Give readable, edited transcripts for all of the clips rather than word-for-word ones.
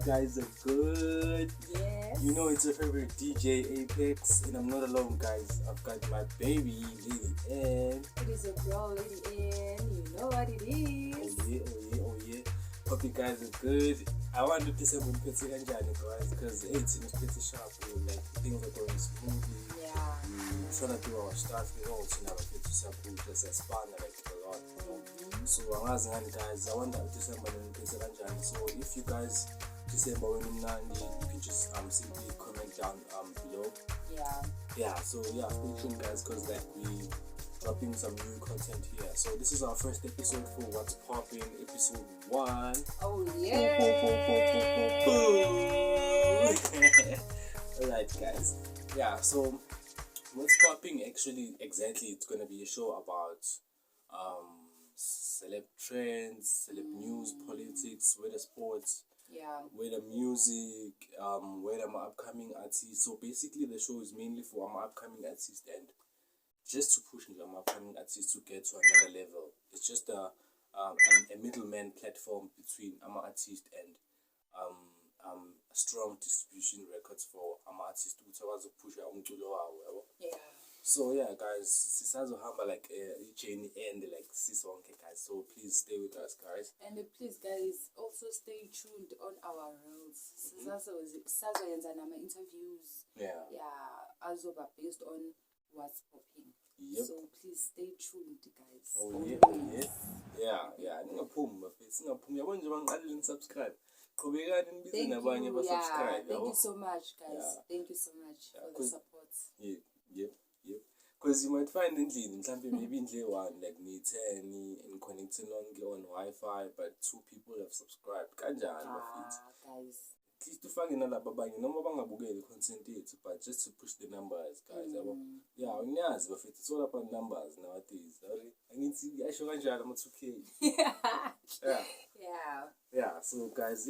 guys are good. Yes. You know it's your favorite DJ Apex, and I'm not alone, guys. I've got my baby, Lady Ann. It is your girl, Lady Ann. You know what it is. Oh yeah. Hope you guys are good. I wanted to say I'm pretty kanjani, guys, because 18 is pretty sharp. Like things are going smoothly. Yeah. We're trying to do our stuff. We know it's not pretty support us as fun like a lot. So guys, I wonder if December kanjani. So if you guys December when you can just simply comment down below. Yeah. So stay tuned, guys, because like we dropping some new content here. So this is our first episode for What's Popping, episode 1. Oh yeah. Alright, guys. So What's Popping actually exactly it's gonna be a show about celeb trends, celeb news, politics, weather sports, Yeah. weather music, weather my upcoming artists. So basically the show is mainly for my upcoming artists and just to push my upcoming artists to get to another level. It's just a middleman platform between our artist and strong distribution records for our artist to push umculo wawo yabo. Yeah. So guys, sisazohamba like a journey and like sisonke, guys. So please stay with us, guys. And please, guys, also stay tuned on our reels. Sisazoyenza nama interviews. Yeah. Azoba based on what's popping. Yep. So please stay tuned, guys. Ningaphumi bafethu, singaphumi. Yabona nje bangiqalile subscribe. Qhubekani nibize nabanye subscribe. Thank you so much, guys. Thank you so much for the support. Yep. Because you might find endlini mhlambe maybe indle 1 like ni-10 and connecting on Wi-Fi, but 2 people have subscribed. Kanjani bafethu? Guys. At least ufake nalabo abanye noma bangabukeli content yethu, but just to push the numbers, guys. Unyazi bafethu, it's all about numbers nowadays. Angithi yasho kanjalo ama 2K. So guys,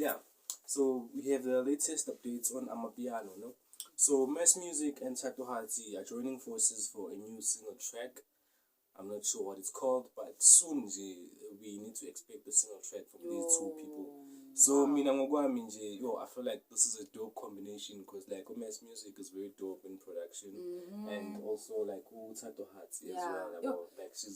so we have the latest updates on Amapiano, no? So Mass Music and Tato Hati are joining forces for a new single track. I'm not sure what it's called, but soon we need to expect the single track from these 2 people. So mina ngokwami nje, I feel like this is a dope combination because like Mass Music is very dope in production, and also like Tato Hati as well. Like she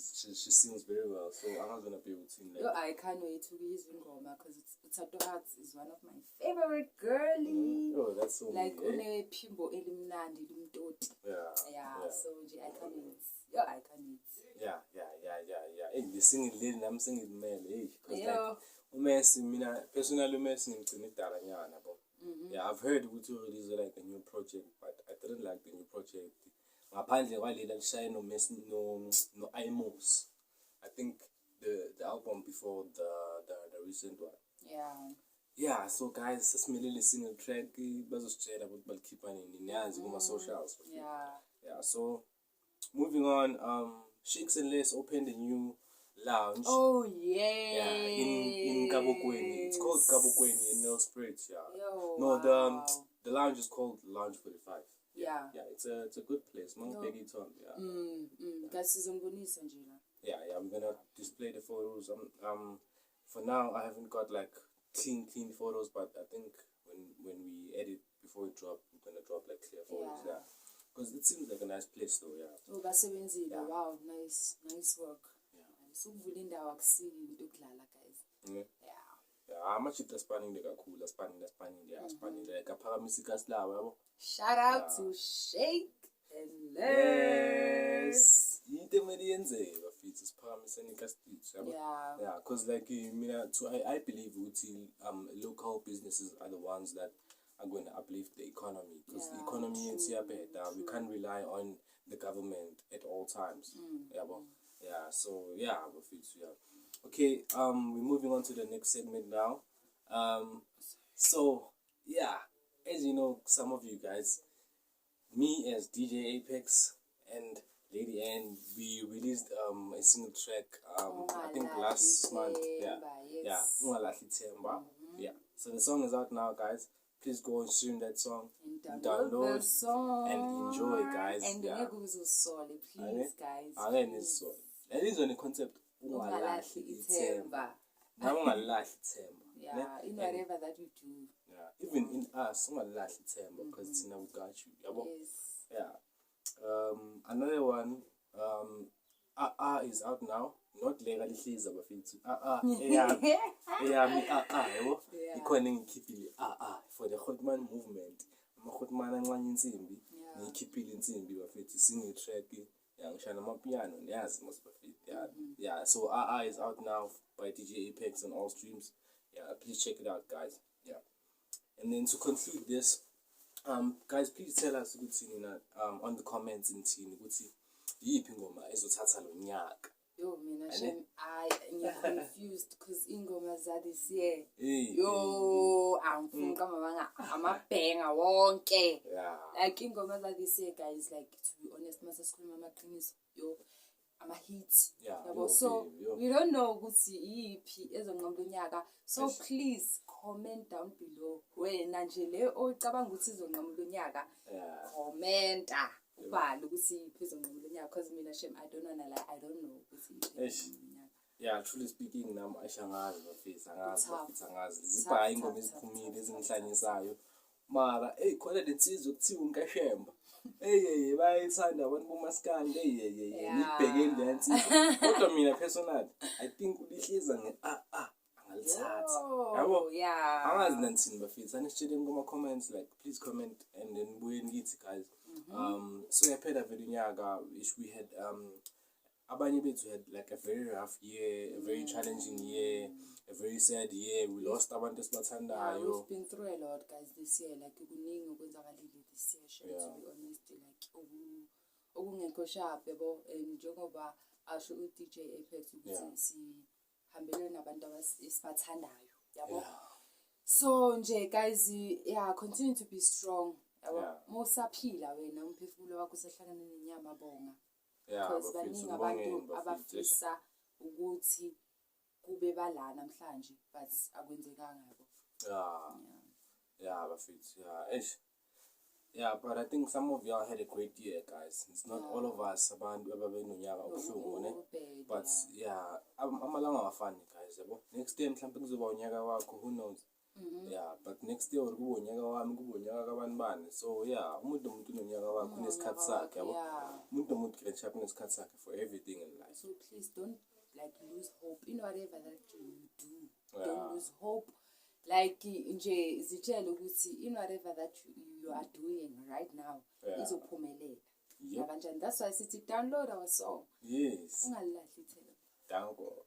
sings very well, so I'm not gonna be able to like. I can't wait to release Ngoma because Tato Hati is one of my favorite girlies. That's so like une phimbo elimnandi limtoti. So I can't wait. I can't wait. Hey, the singing lady, I'm singing male. Hey, because like Messi, mina personally Messi ngimgcina idala nyana bo. I've heard ukuthi release like a new project, but I didn't like the new project. Ngaphandle kwalela lishaya no Messi no Imos. I think the album before the recent one. So guys, sesimele single track bazositshela ukuthi balikhipha nini niyazi kuma socials. So moving on, Shakes and Lace opened a new lounge. Oh yeah. In Kabokweni. It's called Kabokweni in Nelspruit. The lounge is called Lounge 45. It's a good place. Mangibheki Tom. We're gonna display the photos. For now I haven't got like clean photos, but I think when we edit before we drop, we're gonna drop like clear photos. Because it seems like a nice place though. Wow, nice work. Sukuvula indawo akusile into okudlala, guys. Amachita spanning kakhulu, spanning like aphakamisa ikasilawa yabo. Shout out to Shake and Lace. Into emele yenzeke bafethu siphakamiseni ikasitich yabo. Because like I believe ukuthi local businesses are the ones that are going to uplift the economy, because the economy is here better. We can't rely on the government at all times. Okay, we're moving on to the next segment now. As you know, some of you guys, me as DJ Apex and Lady Ann, we released a single track I think last month. Ungalahli Themba. So the song is out now, guys. Please go and stream that song, download the song, and enjoy, guys. And please, guys. And this is on the concept Ungalahli Themba. Now ungalahli ithemba. Yeah, in whatever that you do. Yeah, even in us, ungalahli ithemba because thina we got you. Yabo? Yes. Yeah. Another one, is out now. Not legally hliza bafethu. Eyami yabo. Yeah. Ikhona engikhiphile for the Hotman movement. Ama-Hotman ancane insimbi. Yeah. Ngikhiphile insimbi bafethu single track. Yeah, ngishaya namapiano niyazi mos bafethu. Yeah, so is out now by DJ Apex on all streams. Yeah, please check it out, guys. Yeah. And then to conclude this, guys, please tell us on the comments in thini ukuthi yiphi ingoma ezothatha lo nyaka. Yo, mina Shem, I'm confused because ingoma za this year. Hey, Yo, I'm banger wonke. yeah. Like ingoma za this year, guys, like to be honest, masa sikhuluma amaqiniso, yo, ama hits. Yeah, Yabo, yo, so babe, yo. we don't know ukuthi yiphi ezonqamba lo nyaka. So please comment down below. Wena nje le ocabanga ukuthi izonqamba lo nyaka. Yeah. Commenta. Ubhale ukuthi yiphi ezonqamba lo nyaka because mina Shem, I don't wanna lie, I don't know ukuthi yiphi ezonqamba lo nyaka. Yeah, truly speaking, nami ashangazi bafethu angazi. Tough, Zibhayi ingoma eziphumile ezingihlanyisayo. Mara, khona lensizwe kuthiwa uNkashemba. Bayayithanda abantu bomaskandi. Ngibhekeni le nsizwe. Kodwa mina personally, I think ulihliza angalithatha. Yabo? Yeah. Angazi nanithini bafethu. Anisitsheleni kuma comments, like please comment and then buye ngithi guys. So yaphela vele unyaka which we had abanye bethu had like a very rough year, a very challenging year, a very sad year. We lost abantu esibathandayo. We've been through a lot, guys, this year. Like kuningi okwenzakalile this year, Shem, to be honest. Like okungekho sharp yabo, njengoba asho uDJ Apex ukuthi sihambele nabantu esibathandayo, yabo. So nje guys, yeah, continue to be strong. Yabo. Mosaphila wena umphefumulo wakho usehlangana nenyama bonga. Because baningi abantu abafisa ukuthi kube bala namhlanje but akwenzekanga yabo. Yeah, bafethu. Yeah, but I think some of y'all had a great year, guys. It's not all of us abantu ababenonyaka obuhlungu, ne? But yeah, amalanga awafani, guys, yabo. Next year mhlawumbe kuzoba unyaka wakho, who knows? Yeah, but next year kuba unyaka wami, kuba unyaka kabanibani. So yeah, umuntu unonyaka wakhe unesikhathi sakhe, yabo. Umuntu kile unesikhathi sakhe for everything in life. So please don't like lose hope in whatever that you do. Don't lose hope. Like nje zitshela ukuthi in whatever that you are doing right now izophumelela. Kanjani? That's why sithi download our song. Yes. Ungalahli ithemba. Danko.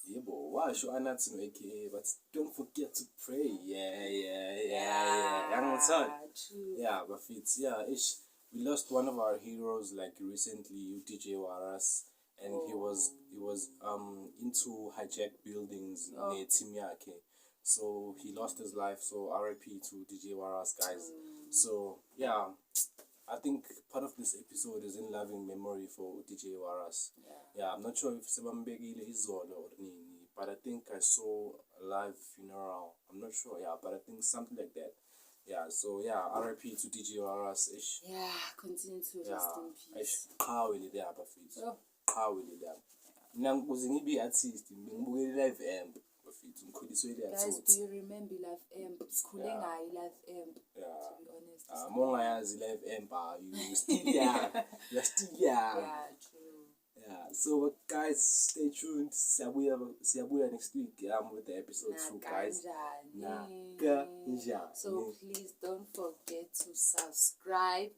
Yebo, washo anathi no AKA, but don't forget to pray. True. Yeah, bafethu. Yeah, we lost one of our heroes like recently, DJ Waras, and he was into hijacked buildings near team yakhe. So he lost his life. So RIP to DJ Waras, guys. So yeah, I think part of this episode is in loving memory for DJ Waras. Yeah, I'm not sure if Sebambegile is or nini, but I think I saw a live funeral. I'm not sure, but I think something like that. Yeah, so RIP to DJ Waras ish. Yeah, continue to rest in peace. How will it happen, bafethu? How will it happen? Mina ngikuze ngibe artist, ngibukele live amp. Guys, do you remember Live Amp? Sikhule ngayo Live Amp. To be honest. Mongayazi Live Amp, you still young. You're still young. Yeah, true. Yeah. So guys, stay tuned. Siyabuya next week with the episode 2, guys. So please don't forget to subscribe,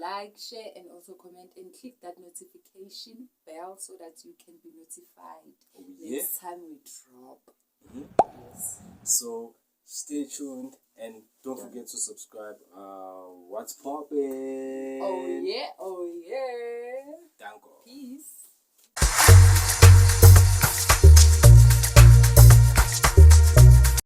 like, share, and also comment and click that notification bell so that you can be notified next time we drop. Yes. So stay tuned and don't forget to subscribe. What's poppin'? Oh yeah. Danko. Peace.